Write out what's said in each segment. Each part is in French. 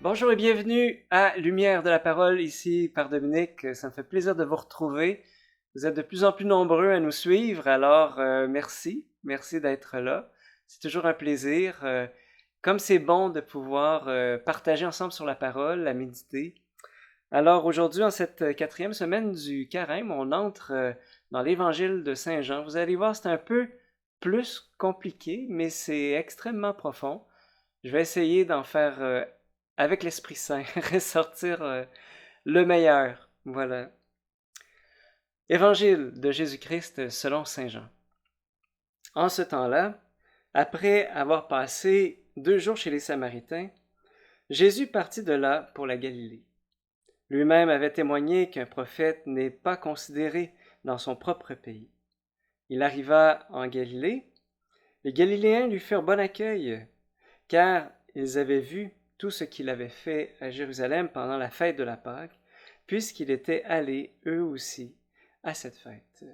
Bonjour et bienvenue à Lumière de la Parole, ici par Dominique. Ça me fait plaisir de vous retrouver. Vous êtes de plus en plus nombreux à nous suivre, alors merci d'être là. C'est toujours un plaisir. Comme c'est bon de pouvoir partager ensemble sur la parole, la méditer. Alors aujourd'hui, en cette quatrième semaine du Carême, on entre dans l'Évangile de Saint Jean. Vous allez voir, c'est un peu plus compliqué, mais c'est extrêmement profond. Je vais essayer d'en faire, avec l'Esprit Saint, ressortir le meilleur. Voilà. Évangile de Jésus-Christ selon Saint Jean. En ce temps-là, après avoir passé 2 jours chez les Samaritains, Jésus partit de là pour la Galilée. Lui-même avait témoigné qu'un prophète n'est pas considéré dans son propre pays. Il arriva en Galilée. Les Galiléens lui firent bon accueil, car ils avaient vu tout ce qu'il avait fait à Jérusalem pendant la fête de la Pâque, puisqu'il était allé, eux aussi, à cette fête.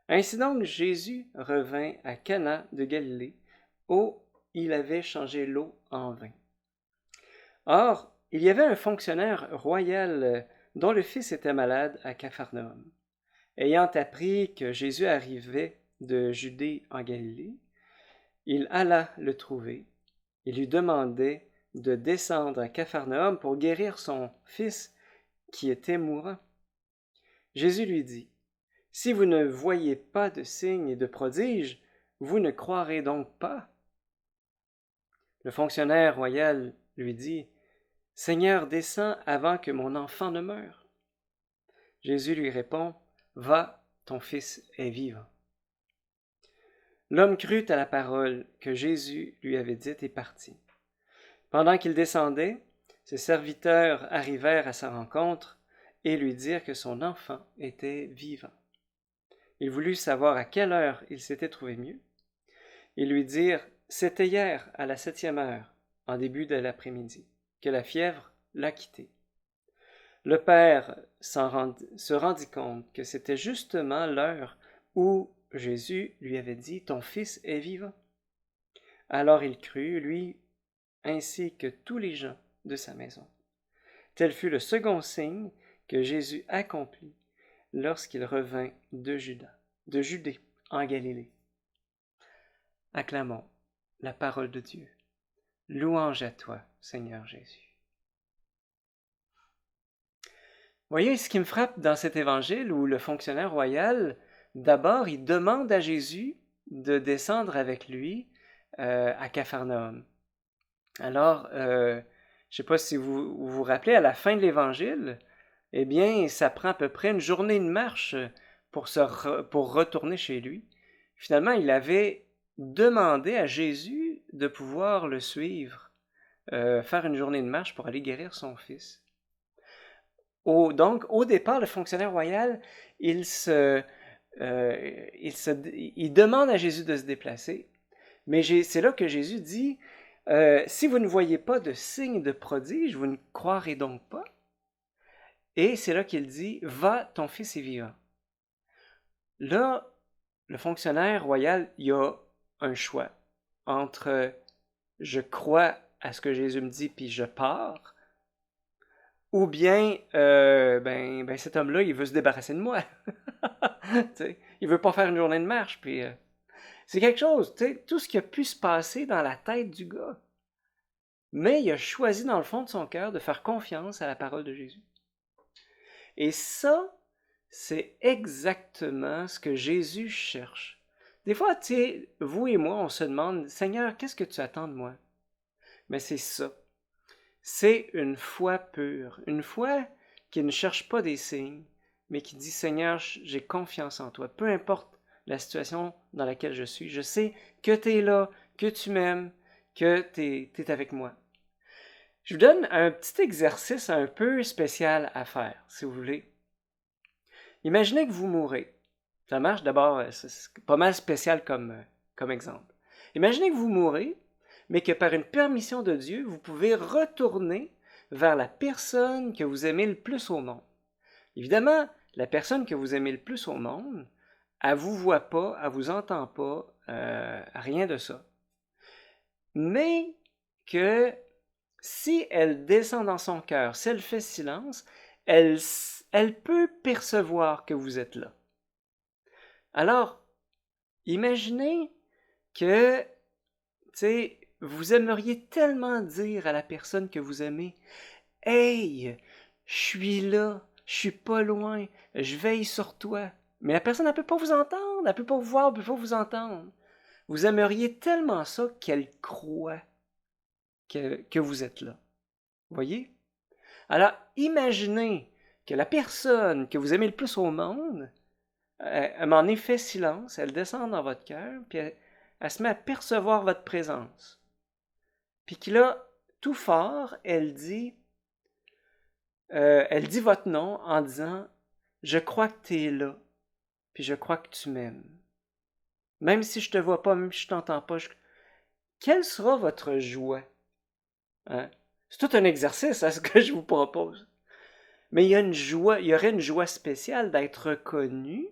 Ainsi donc, Jésus revint à Cana de Galilée, où il avait changé l'eau en vin. Or, il y avait un fonctionnaire royal dont le fils était malade à Capharnaüm. Ayant appris que Jésus arrivait de Judée en Galilée, il alla le trouver. Il lui demandait de descendre à Capharnaüm pour guérir son fils qui était mourant. Jésus lui dit, « Si vous ne voyez pas de signes et de prodiges, vous ne croirez donc pas. » Le fonctionnaire royal lui dit, « Seigneur, descends avant que mon enfant ne meure. » Jésus lui répond, « Va, ton fils est vivant. » L'homme crut à la parole que Jésus lui avait dite et partit. Pendant qu'il descendait, ses serviteurs arrivèrent à sa rencontre et lui dirent que son enfant était vivant. Il voulut savoir à quelle heure il s'était trouvé mieux. Ils lui dirent, c'était hier à la 7e heure, en début de l'après-midi, que la fièvre l'a quitté. Le père se rendit compte que c'était justement l'heure où Jésus lui avait dit, ton fils est vivant. Alors il crut, lui ainsi que tous les gens de sa maison. Tel fut le second signe que Jésus accomplit lorsqu'il revint de Judée, en Galilée. Acclamons la parole de Dieu. Louange à toi, Seigneur Jésus. Voyez ce qui me frappe dans cet évangile où le fonctionnaire royal, d'abord, il demande à Jésus de descendre avec lui à Capharnaüm. Alors, je ne sais pas si vous vous rappelez, à la fin de l'Évangile, eh bien, ça prend à peu près une journée de marche pour retourner chez lui. Finalement, il avait demandé à Jésus de pouvoir le suivre, faire une journée de marche pour aller guérir son fils. Donc, au départ, le fonctionnaire royal, il demande à Jésus de se déplacer, mais c'est là que Jésus dit, si vous ne voyez pas de signes de prodige, vous ne croirez donc pas. Et c'est là qu'il dit, va, ton fils est vivant. Là, le fonctionnaire royal, il a un choix entre je crois à ce que Jésus me dit puis je pars, ou bien cet homme-là, il veut se débarrasser de moi. Il veut pas faire une journée de marche, puis c'est quelque chose, tout ce qui a pu se passer dans la tête du gars. Mais il a choisi dans le fond de son cœur de faire confiance à la parole de Jésus. Et ça, c'est exactement ce que Jésus cherche. Des fois, vous et moi, on se demande, Seigneur, qu'est-ce que tu attends de moi? Mais c'est ça. C'est une foi pure, une foi qui ne cherche pas des signes, mais qui dit, Seigneur, j'ai confiance en toi. Peu importe la situation dans laquelle je suis, je sais que tu es là, que tu m'aimes, que tu es avec moi. Je vous donne un petit exercice un peu spécial à faire, si vous voulez. Imaginez que vous mourrez. Ça marche d'abord, c'est pas mal spécial comme exemple. Imaginez que vous mourrez, mais que par une permission de Dieu, vous pouvez retourner vers la personne que vous aimez le plus au monde. Évidemment, la personne que vous aimez le plus au monde, elle ne vous voit pas, elle ne vous entend pas, rien de ça. Mais que si elle descend dans son cœur, si elle fait silence, elle peut percevoir que vous êtes là. Alors, imaginez que, tu sais, vous aimeriez tellement dire à la personne que vous aimez, « Hey, je suis là, je suis pas loin, je veille sur toi. » Mais la personne, elle peut pas vous entendre, elle peut pas vous voir, elle peut pas vous entendre. Vous aimeriez tellement ça qu'elle croit que vous êtes là. Voyez? Alors, imaginez que la personne que vous aimez le plus au monde, elle m'en est fait silence, elle descend dans votre cœur, puis elle se met à percevoir votre présence. Puis que là, tout fort, elle dit votre nom en disant « Je crois que tu es là, puis je crois que tu m'aimes. Même si je te vois pas, même si je t'entends pas, quelle sera votre joie? » Hein? C'est tout un exercice à ce que je vous propose. Mais il y aurait une joie spéciale d'être reconnu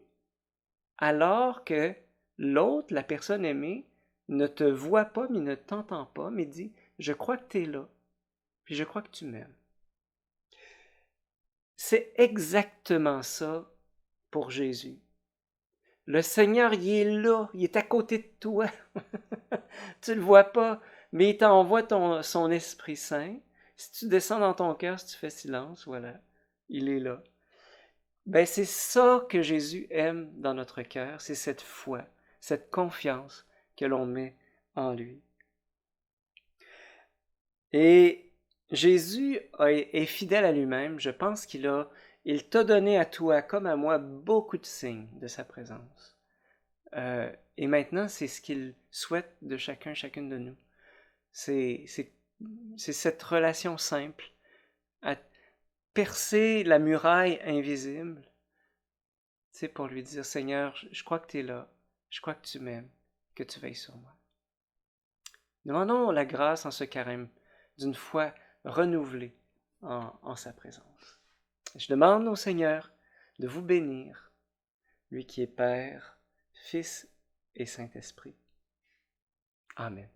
alors que l'autre, la personne aimée, ne te voit pas, mais ne t'entend pas, mais dit « Je crois que tu es là, puis je crois que tu m'aimes. » C'est exactement ça pour Jésus. Le Seigneur, il est là, il est à côté de toi. Tu ne le vois pas, mais il t'envoie son Esprit Saint. Si tu descends dans ton cœur, si tu fais silence, voilà, il est là. Ben, c'est ça que Jésus aime dans notre cœur, c'est cette foi, cette confiance que l'on met en lui. Et Jésus est fidèle à lui-même. Je pense il t'a donné à toi comme à moi beaucoup de signes de sa présence. Et maintenant, c'est ce qu'il souhaite de chacune de nous. C'est cette relation simple à percer la muraille invisible, c'est pour lui dire, Seigneur, je crois que tu es là, je crois que tu m'aimes, que tu veilles sur moi. Demandons la grâce en ce carême d'une foi renouvelée en sa présence. Je demande au Seigneur de vous bénir, lui qui est Père, Fils et Saint-Esprit. Amen.